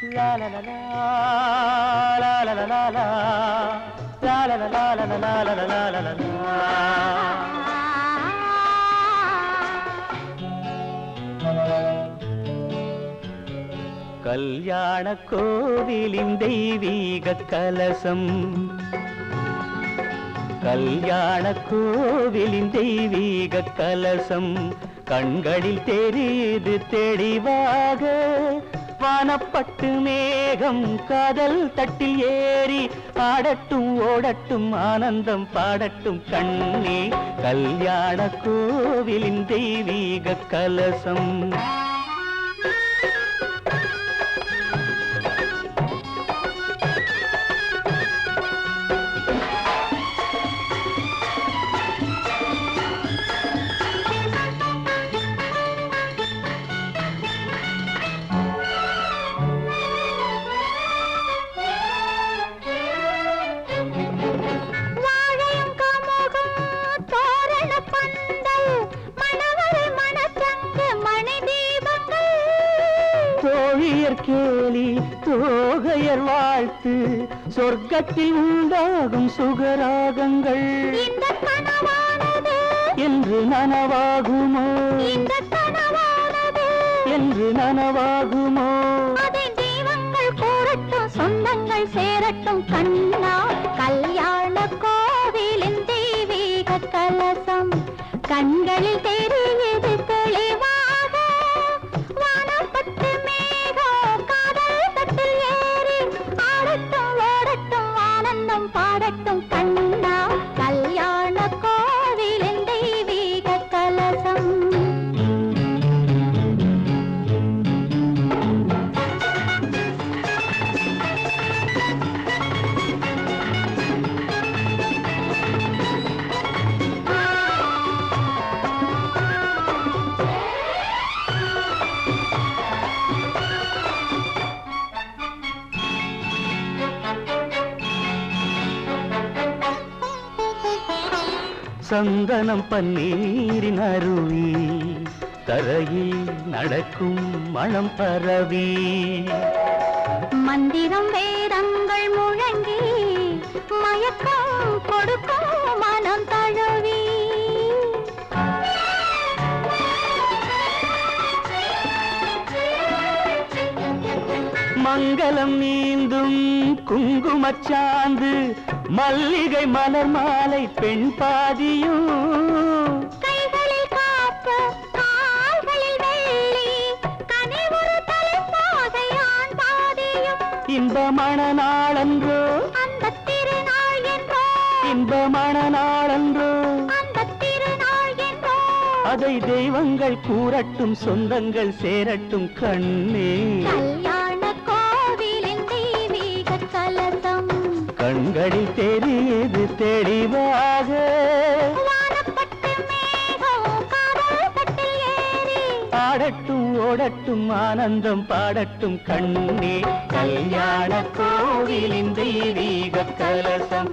La la la la la la la la la la la la la la la la la la la la. கல்யாண கோவிலின் தெய்வீக கலசம், கல்யாண கோவிலின் தெய்வீக கலசம் கண்களில் தெரியுது தெளிவாக. வானப்பட்டு மேகம் காதல் தட்டில் ஏறி ஆடட்டும் ஓடட்டும் ஆனந்தம் பாடட்டும் கண்ணே. கல்யாண கோவிலின் தெய்வீக கலசம். கேலி தோகையர் வாழ்த்து சொர்க்கத்தில் உண்டாகும் சுகராகங்கள் என்று நனவாகுமோ, என்று நனவாகுமோ. அதை தெய்வங்கள் கூறட்டும் சொந்தங்கள் சேரட்டும் கண்ணா. கல்யாண கோவிலின் தெய்வீக கலசம் கண்களில் தெரியுது தெளிவாக. வானப்பட்டு மேகம் காதல் தட்டில் ஏறி ஆடட்டும் ஓடட்டும் ஆனந்தம் பாடட்டும் கண்ணா. கல்யாண கோவிலின் தெய்வீக கலசம். சந்தனம் பன்னீரின் அருவி தரையில் நடக்கும் மனம் பரவி. மந்திரம் வேதங்கள் முழங்கி மயக்கம் கொடுக்கும் மனம் தழுவி. மங்களம் நீந்தும் குங்குமச்சாந்து மல்லிகை மலர் மாலை பெண் பாதியும். கைகளில் காப்பு கால்களில் வெள்ளி கனிவுறு தலைப்பாகை ஆண் பாதியும். இன்பமான நாளன்றோ அந்த திருநாள் என்றோ, இன்பமான நாளன்றோ அந்த திருநாள் என்றோ. அதை தெய்வங்கள் கூறட்டும் சொந்தங்கள் சேரட்டும் கண்ணே. கல்யாண கோவிலின் தெய்வீக கலசம் கண்களில் தெரியுது தெளிவாக. வானப்பட்டு மேகம் காதல் தட்டில் ஏறி ஆடட்டும் ஓடட்டும் ஆனந்தம் பாடட்டும் கண்ணே. கல்யாண கோவிலின் தெய்வீக கலசம்.